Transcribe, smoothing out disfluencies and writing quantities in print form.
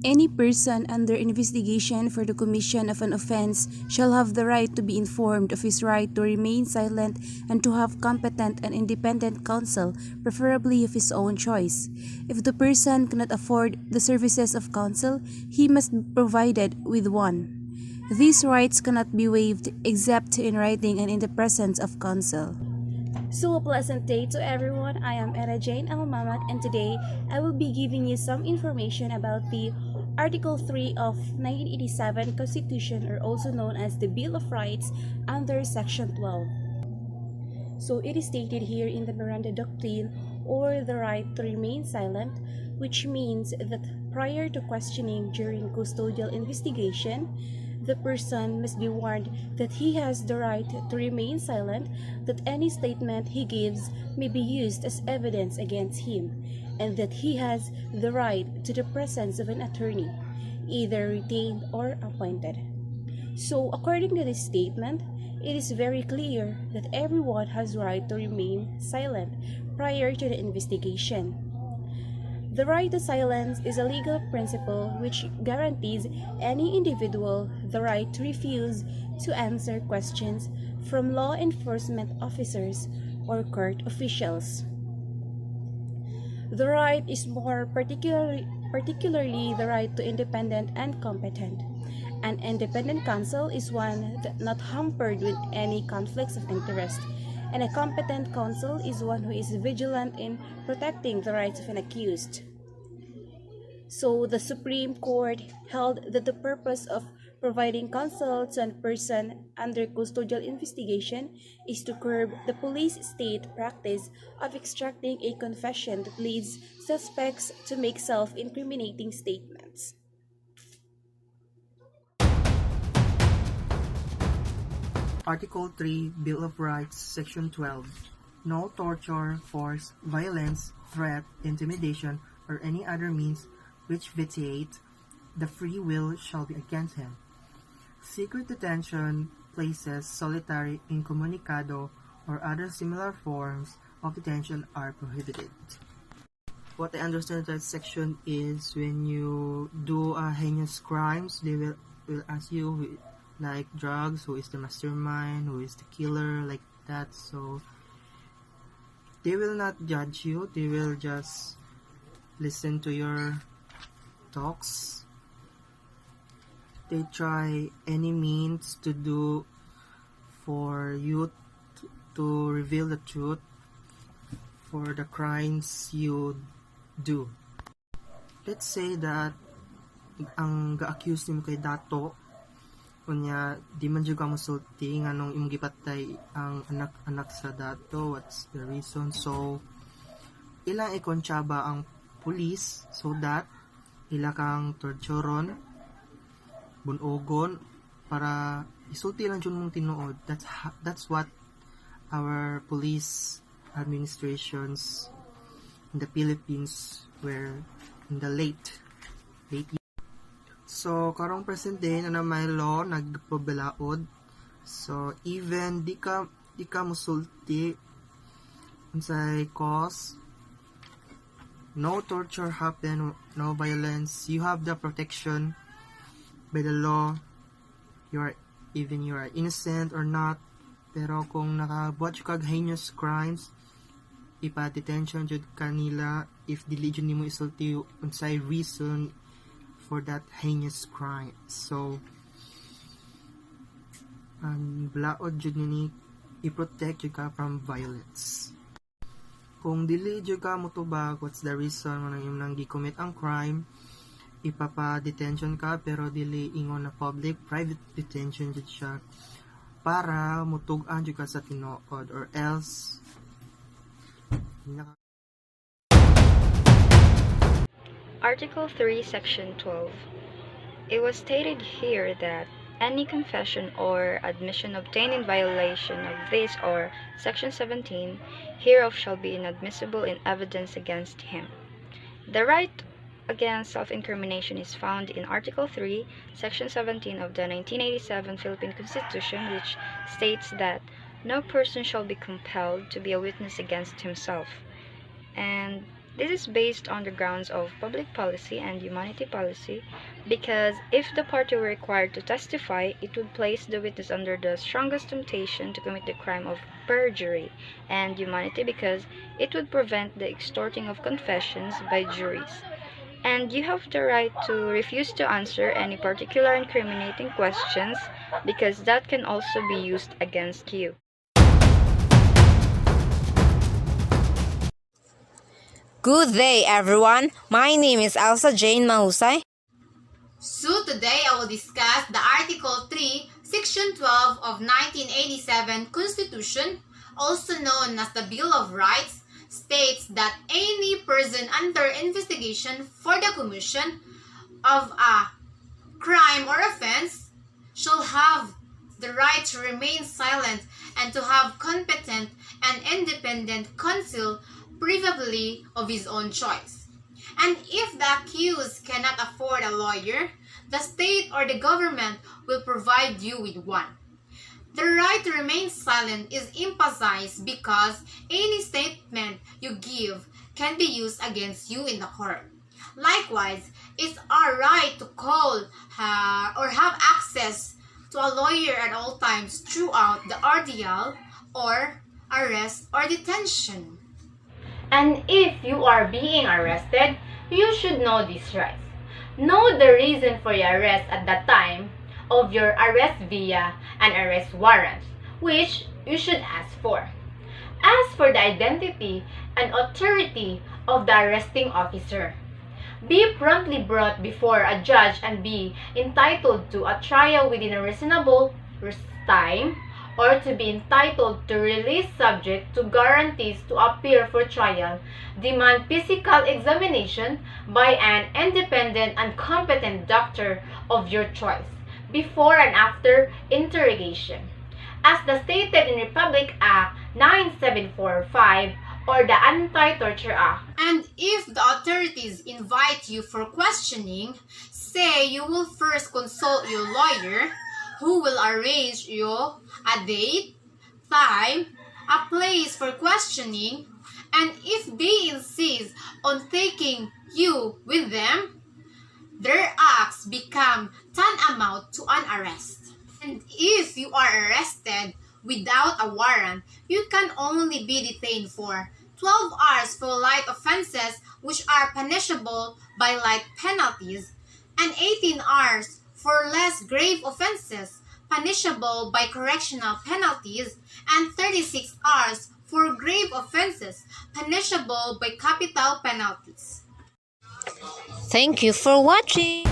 Any person under investigation for the commission of an offense shall have the right to be informed of his right to remain silent and to have competent and independent counsel, preferably of his own choice. If the person cannot afford the services of counsel, he must be provided with one. These rights cannot be waived except in writing and in the presence of counsel. So a pleasant day to everyone. I am Era Jane Almamat, and today I will be giving you some information about the Article 3 of 1987 Constitution, or also known as the Bill of Rights, under Section 12. So it is stated here in the Miranda Doctrine, or the right to remain silent, which means that prior to questioning during custodial investigation, the person must be warned that he has the right to remain silent, that any statement he gives may be used as evidence against him, and that he has the right to the presence of an attorney, either retained or appointed. So, according to this statement, it is very clear that everyone has right to remain silent prior to the investigation. The right to silence is a legal principle which guarantees any individual the right to refuse to answer questions from law enforcement officers or court officials. The right is more particularly the right to independent and competent. An independent counsel is one that not hampered with any conflicts of interest, and a competent counsel is one who is vigilant in protecting the rights of an accused. So the Supreme Court held that the purpose of providing counsel to a person under custodial investigation is to curb the police state practice of extracting a confession that leads suspects to make self-incriminating statements. Article 3, Bill of Rights, Section 12. No torture, force, violence, threat, intimidation, or any other means which vitiate the free will shall be against him. Secret detention, places, solitary, incommunicado, or other similar forms of detention are prohibited. What I understand that section is when you do heinous crimes, they will ask you like drugs, who is the mastermind, who is the killer, like that. So they will not judge you, they will just listen to your talks. They try any means to do for you to reveal the truth for the crimes you do. Let's say that ang ga-accuse nimo kay Dato, kunya di man jud ka mosulti nganong imong gipatay ang anak-anak sa Dato. What's the reason? So ilang ikonsyaba ang police so that ila kang torturon, bunogon, para isulti lang jud mong tinuod. That's what our police administrations in the Philippines were in the late years. So karong present day na may law nagpabalaod. So even di ka musulti unsay cause, no torture happen, no violence, you have the protection by the law. You are innocent or not, pero kung nakabuat kag heinous crimes, ipa-detention jud kanila if dili jud nimo isulti unsay reason for that heinous crime. So blaod jud ni i-protect jud ka from violence. Kung dili jud ka motubag, what's the reason nga nang gi-commit ang crime, ipapa-detention ka, pero dili ingon na public, private detention jud siya para mutug-an jud ka sa tinuod, or else Article 3, Section 12. It was stated here that any confession or admission obtained in violation of this or Section 17 hereof shall be inadmissible in evidence against him. The right against self-incrimination is found in Article 3, Section 17 of the 1987 Philippine Constitution, which states that no person shall be compelled to be a witness against himself. And This is based on the grounds of public policy and humanity policy, because if the party were required to testify, it would place the witness under the strongest temptation to commit the crime of perjury, and humanity because it would prevent the extorting of confessions by juries. And you have the right to refuse to answer any particular incriminating questions, because that can also be used against you. Good day, everyone. My name is Elsa Jane Mahusay. So today I will discuss the Article 3, Section 12 of 1987 Constitution, also known as the Bill of Rights, states that any person under investigation for the commission of a crime or offense shall have the right to remain silent and to have competent and independent counsel, preferably of his own choice. And if the accused cannot afford a lawyer, the state or the government will provide you with one. The right to remain silent is emphasized because any statement you give can be used against you in the court. Likewise, it's our right to call or have access to a lawyer at all times throughout the ordeal or arrest or detention. And if you are being arrested, you should know these rights. Know the reason for your arrest at the time of your arrest via an arrest warrant, which you should ask for. As for the identity and authority of the arresting officer, be promptly brought before a judge and be entitled to a trial within a reasonable time, or to be entitled to release subject to guarantees to appear for trial, demand physical examination by an independent and competent doctor of your choice, before and after interrogation, as the stated in Republic Act 9745 or the Anti-Torture Act. And if the authorities invite you for questioning, say you will first consult your lawyer, who will arrange you a date, time, a place for questioning, and if they insist on taking you with them, their acts become tantamount to an arrest. And if you are arrested without a warrant, you can only be detained for 12 hours for light offenses which are punishable by light penalties, and 18 hours for less grave offenses punishable by correctional penalties, and 36 hours for grave offenses punishable by capital penalties. Thank you for watching.